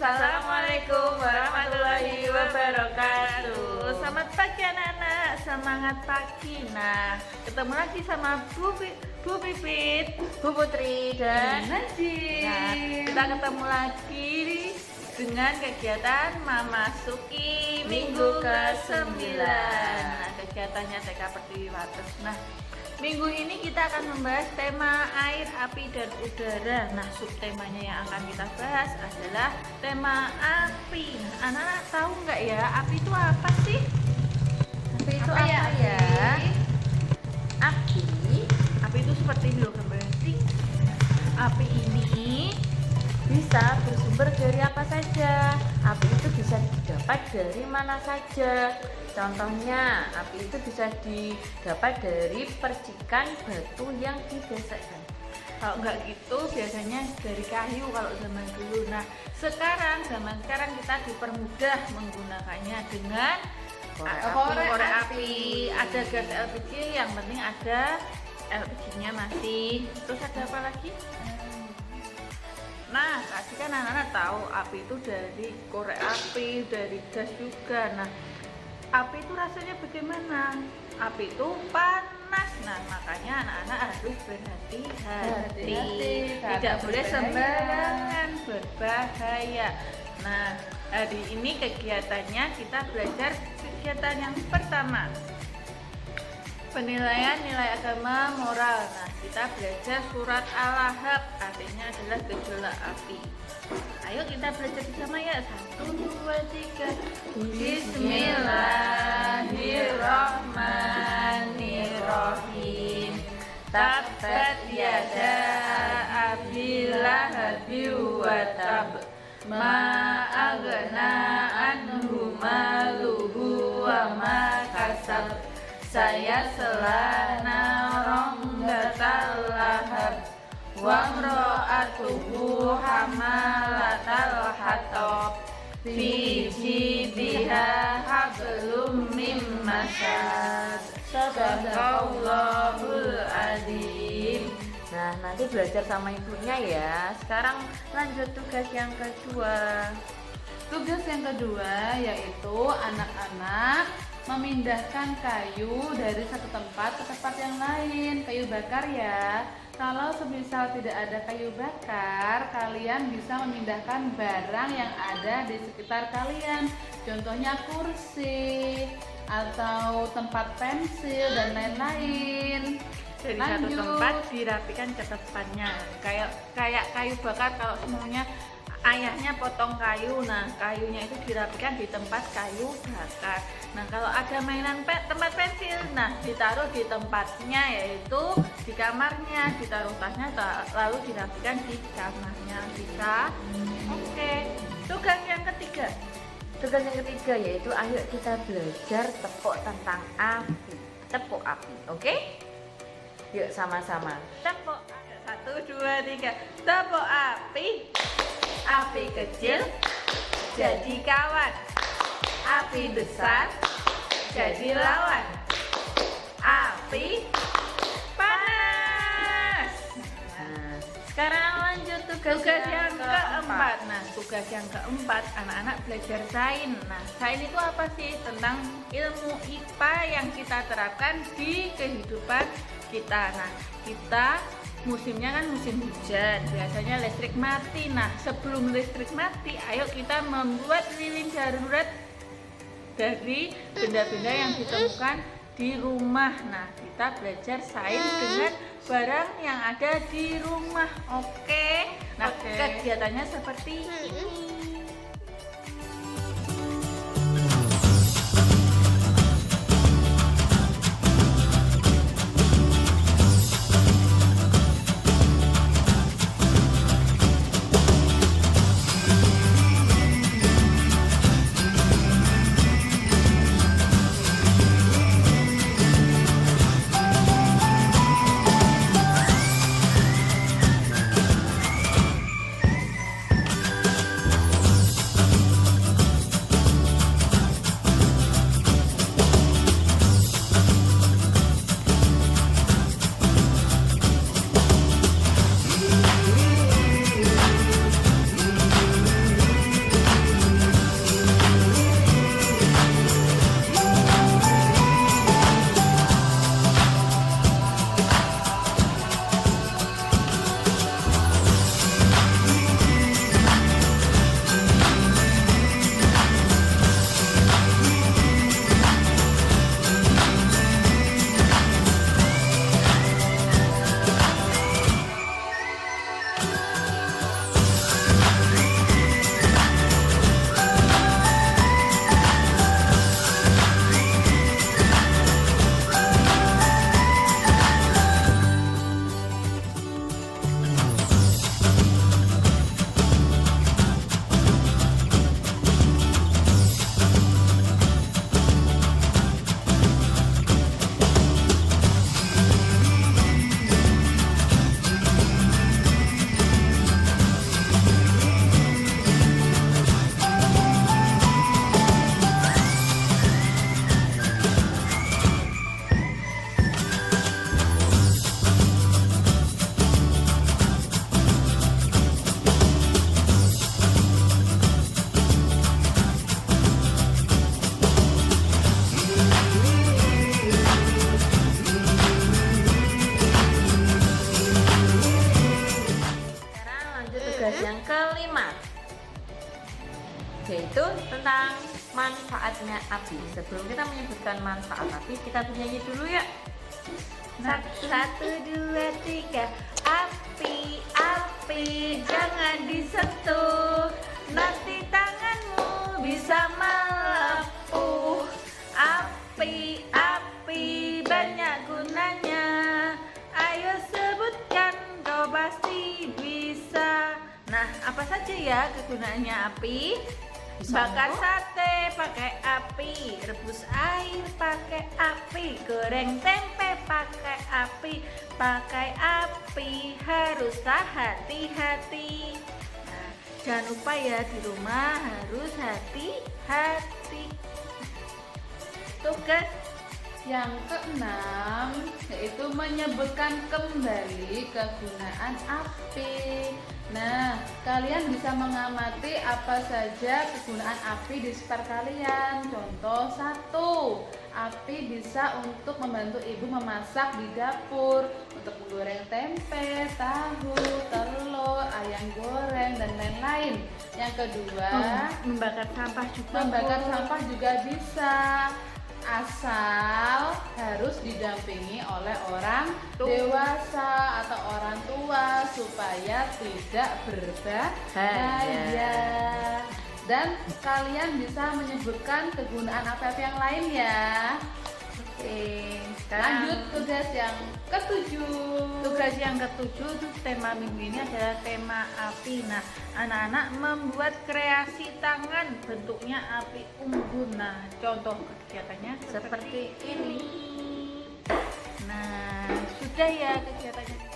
Assalamualaikum warahmatullahi wabarakatuh. Selamat pagi anak-anak, semangat pagi. Nah, ketemu lagi sama Bu Pipit, Bu Putri, dan Najib. Nah, kita ketemu lagi dengan kegiatan memasuki minggu ke-9. Nah, kegiatannya TK Pertiwi Wates. Nah, minggu ini kita akan membahas tema air, api, dan udara. Nah, subtemanya yang akan kita bahas adalah tema api. Nah, anak-anak tahu nggak ya, api itu apa sih? Api itu apa ya? Api itu seperti ini loh gambarnya. Api ini bisa bersumber dari apa saja. Api itu bisa didapat dari mana saja. Contohnya, api itu bisa didapat dari percikan batu yang digesekkan. Kalau nggak gitu, biasanya dari kayu kalau zaman dulu. Nah, zaman sekarang kita dipermudah menggunakannya dengan korek api. Ada gas LPG, yang penting ada LPG-nya masih. Terus ada apa lagi? Nah, tadi kan anak-anak tahu api itu dari korek api, dari gas juga. Nah, api itu rasanya bagaimana? Api itu panas. Nah, makanya anak-anak harus berhati-hati. Tidak boleh sembarangan, berbahaya. Nah, hari ini kegiatannya kita belajar kegiatan yang pertama, penilaian nilai agama moral. Nah, kita belajar surat Al-Lahab, artinya adalah gejolak api. Ayo kita belajar bersama ya. 1, 2, 3. Bismillahirrahmanirrahim. Tabbat yada abi lahabi wa tab. Ma aghna anhu maluhu wa ma kasab. Saya selana ronggatal lahab wa mro'atuhu hamalatal hatab fi jidiha hablum mim masad. Sadaqallahul adzim. Nah, nanti belajar sama ibunya ya. Sekarang lanjut tugas yang kedua. Tugas yang kedua yaitu anak-anak memindahkan kayu dari satu tempat ke tempat yang lain. Kayu bakar ya. Kalau semisal tidak ada kayu bakar, kalian bisa memindahkan barang yang ada di sekitar kalian. Contohnya kursi atau tempat pensil dan lain-lain. Dari satu tempat dirapikan ke tempatnya. Kayak kayu bakar, kalau semuanya ayahnya potong kayu, nah kayunya itu dirapikan di tempat kayu bakar. Nah, kalau ada mainan tempat pensil, nah ditaruh di tempatnya, yaitu di kamarnya, ditaruh tasnya, lalu dirapikan di kamarnya. Bisa? Oke. Tugas yang ketiga. Tugas yang ketiga yaitu ayo kita belajar tepuk tentang api. Tepuk api, oke? Yuk sama-sama. Tepuk. 1, 2, 3. Tepuk api. Api kecil jadi kawan, api besar jadi lawan. Api panas. Nah, sekarang lanjut tugas yang keempat. Nah, tugas yang keempat, anak-anak belajar sains. Nah, sains itu apa sih? Tentang ilmu IPA yang kita terapkan di kehidupan kita. Nah, kita musimnya kan musim hujan, biasanya listrik mati. Nah, sebelum listrik mati, ayo kita membuat lilin darurat dari benda-benda yang ditemukan di rumah. Nah, kita belajar sains dengan barang yang ada di rumah. Oke. Nah, kegiatannya seperti ini. kelima, yaitu tentang manfaatnya api. Sebelum kita menyebutkan manfaat api, kita bernyanyi dulu ya. Satu, dua, tiga. Api, api, jangan disentuh, nanti tanganmu bisa melepuh. Api, api, banyak gunanya. Ayo sebutkan, kau pasti bisa. Nah, apa saja ya kegunaannya api? Bakar sate pakai api, rebus air pakai api, goreng tempe pakai api, haruslah hati-hati. Nah, jangan lupa ya, di rumah harus hati-hati. Tugas yang keenam yaitu menyebutkan kembali kegunaan api. Nah, kalian bisa mengamati apa saja kegunaan api di sekitar kalian. Contoh 1, api bisa untuk membantu ibu memasak di dapur, untuk menggoreng tempe, tahu, telur, ayam goreng, dan lain-lain. Yang kedua, membakar sampah juga. membakar sampah juga bisa, asal harus didampingi oleh orang dewasa atau orang tua supaya tidak berbahaya. Dan kalian bisa menyebutkan kegunaan api-api yang lain ya. Oke, Lanjut tugas yang ketujuh. Tugas yang ketujuh itu tema minggu ini adalah tema api. Nah, anak-anak membuat kreasi tangan bentuknya api unggun. Nah, contoh kegiatannya seperti ini. Nah, sudah ya kegiatannya.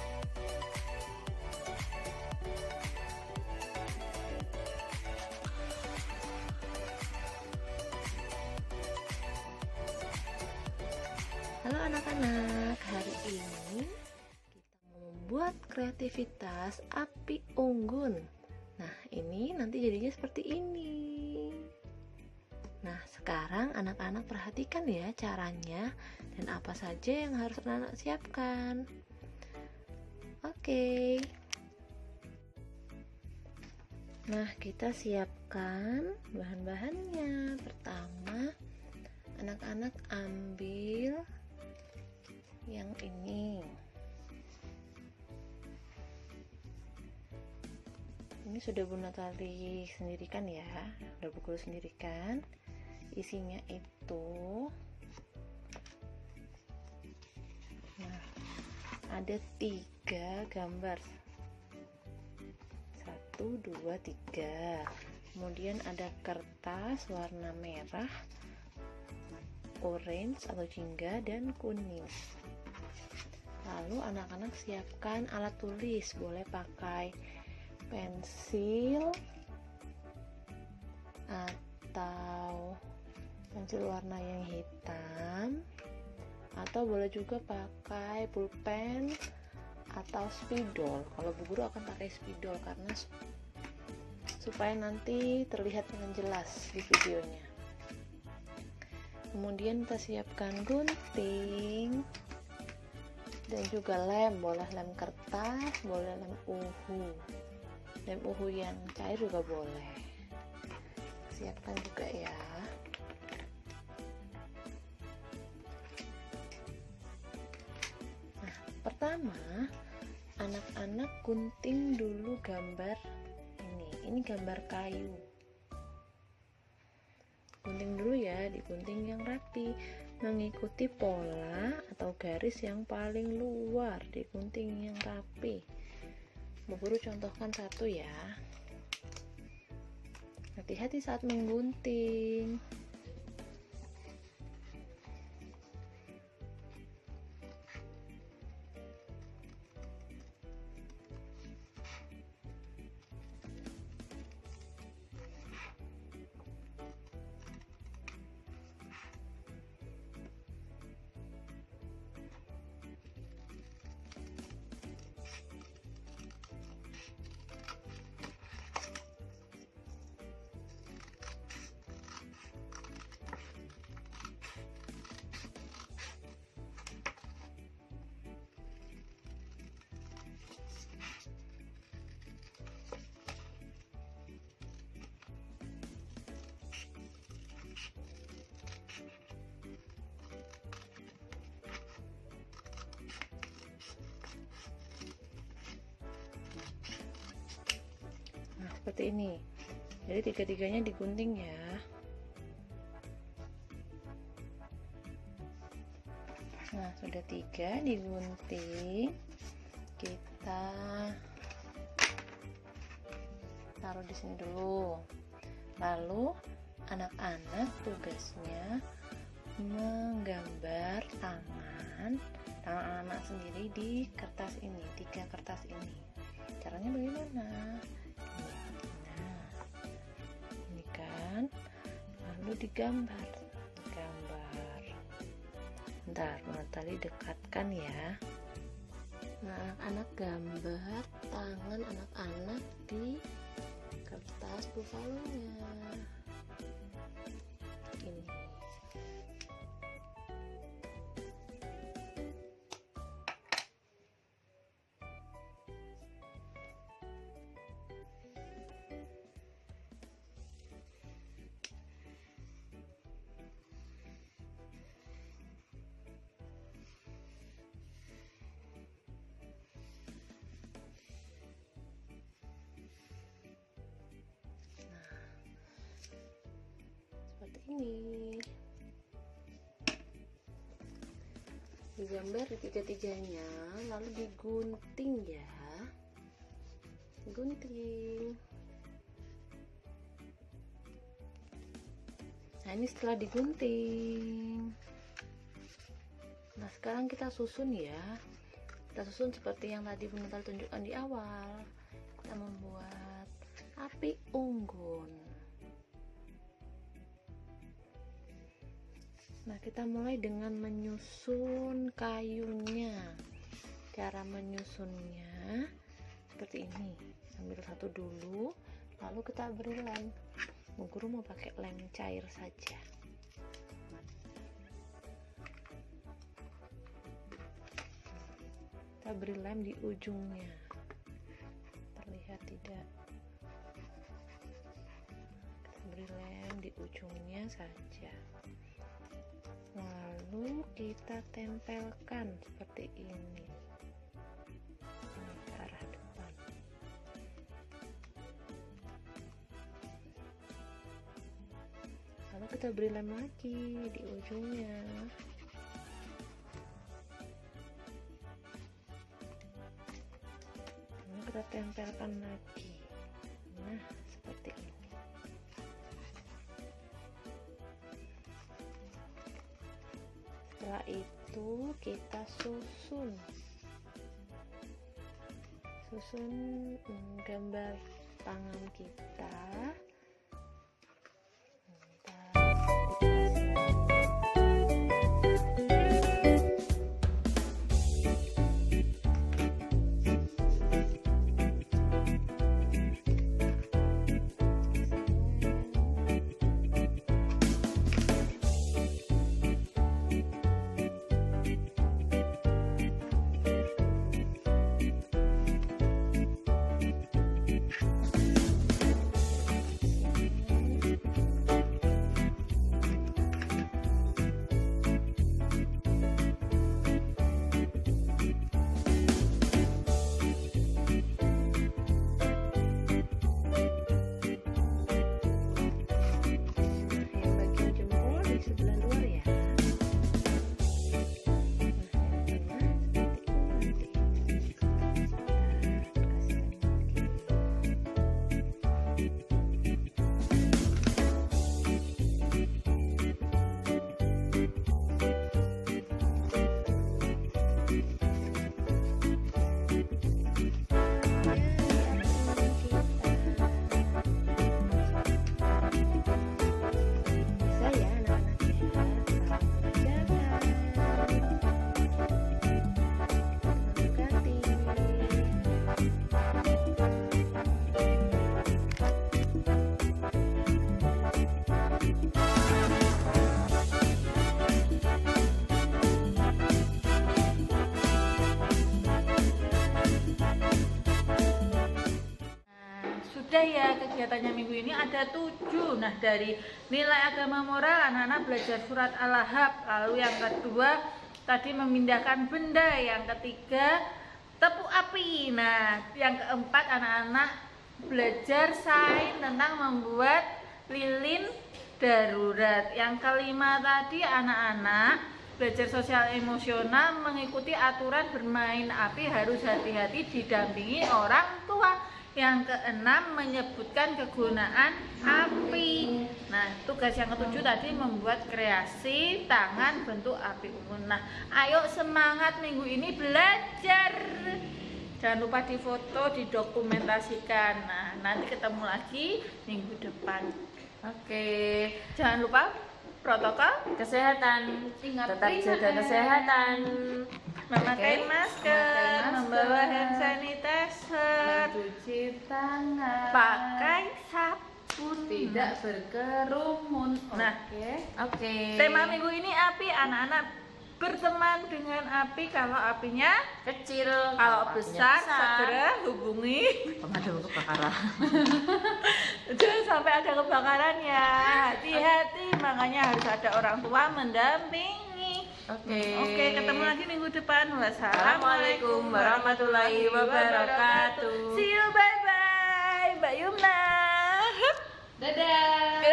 Halo anak-anak, hari ini kita mau membuat kreativitas api unggun. Nah, ini nanti jadinya seperti ini. Nah, sekarang anak-anak perhatikan ya caranya dan apa saja yang harus anak-anak siapkan. Oke. Nah, kita siapkan bahan-bahannya. Pertama, anak-anak ambil yang ini sudah Bunda tali sendiri kan ya, udah pukul sendiri kan. Isinya itu nah, ada 3 gambar, 1, 2, 3. Kemudian ada kertas warna merah, orange atau jingga, dan kuning. Lalu anak-anak siapkan alat tulis, boleh pakai pensil atau pensil warna yang hitam, atau boleh juga pakai pulpen atau spidol. Kalau Bu Guru akan pakai spidol karena supaya nanti terlihat dengan jelas di videonya. Kemudian kita siapkan gunting dan juga lem, boleh lem kertas, boleh lem uhu. Lem uhu yang cair juga boleh. Siapkan juga ya. Nah, pertama anak-anak gunting dulu gambar ini. Ini gambar kayu. Gunting dulu ya, digunting yang rapi, mengikuti pola atau garis yang paling luar, digunting yang rapi. Bu Guru contohkan 1 ya. Hati-hati saat menggunting. seperti ini. Jadi tiga-tiganya digunting ya. Nah, sudah 3 digunting, kita taruh di sini dulu. Lalu anak-anak tugasnya menggambar tangan anak-anak sendiri di kertas ini, 3 kertas ini. Caranya bagaimana? Nah, ini kan, lalu digambar. Bentar, Natali dekatkan ya. Nah, anak-anak gambar tangan anak-anak di kertas bufalonya. Ini. Seperti ini. Digambar di tiga-tiganya, lalu digunting ya. Gunting. Nah, ini setelah digunting. Nah, sekarang kita susun ya. Kita susun seperti yang tadi Bunda Natali tunjukkan di awal. Kita membuat api unggun. Nah, kita mulai dengan menyusun kayunya. Cara menyusunnya seperti ini. Ambil satu dulu, lalu kita beri lem. Bu Guru mau pakai lem cair saja. Kita beri lem di ujungnya. Terlihat tidak? Kita beri lem di ujungnya saja. Lalu kita tempelkan seperti ini. Ini ke arah depan. Lalu kita beri lem lagi di ujungnya. Lalu kita tempelkan lagi. Nah, seperti ini. Setelah itu kita susun gambar tangan kita. Sudah ya, kegiatannya minggu ini ada 7. Nah, dari nilai agama moral anak-anak belajar surat Al-Ahzab. Lalu yang kedua tadi memindahkan benda. Yang ketiga tepuk api. Nah, yang keempat anak-anak belajar sains tentang membuat lilin darurat. Yang kelima tadi anak-anak belajar sosial emosional, mengikuti aturan bermain api, harus hati-hati didampingi orang tua. Yang keenam menyebutkan kegunaan api. Nah, tugas yang ketujuh tadi membuat kreasi tangan bentuk api unggun. Nah, ayo semangat minggu ini belajar. Jangan lupa difoto, didokumentasikan. Nah, nanti ketemu lagi minggu depan. Oke. Jangan lupa protokol Kesehatan. Ingat Tetap 5M. jaga kesehatan. memakai Oke. masker, Memakai masker. membawa hand sanitizer, Mencuci tangan. pakai sabun. Tidak berkerumun. Nah. Oke. Oke. Tema minggu ini api, anak-anak berteman dengan api kalau apinya Kecil. kalau apinya besar segera hubungi. pemadam kebakaran. Jangan sampai ada kebakaran ya. Hati-hati, makanya harus ada orang tua mendampingi. Oke, ketemu lagi minggu depan. Wassalamualaikum warahmatullahi wabarakatuh. See you, bye bye, Mbak Yumna. Dadah.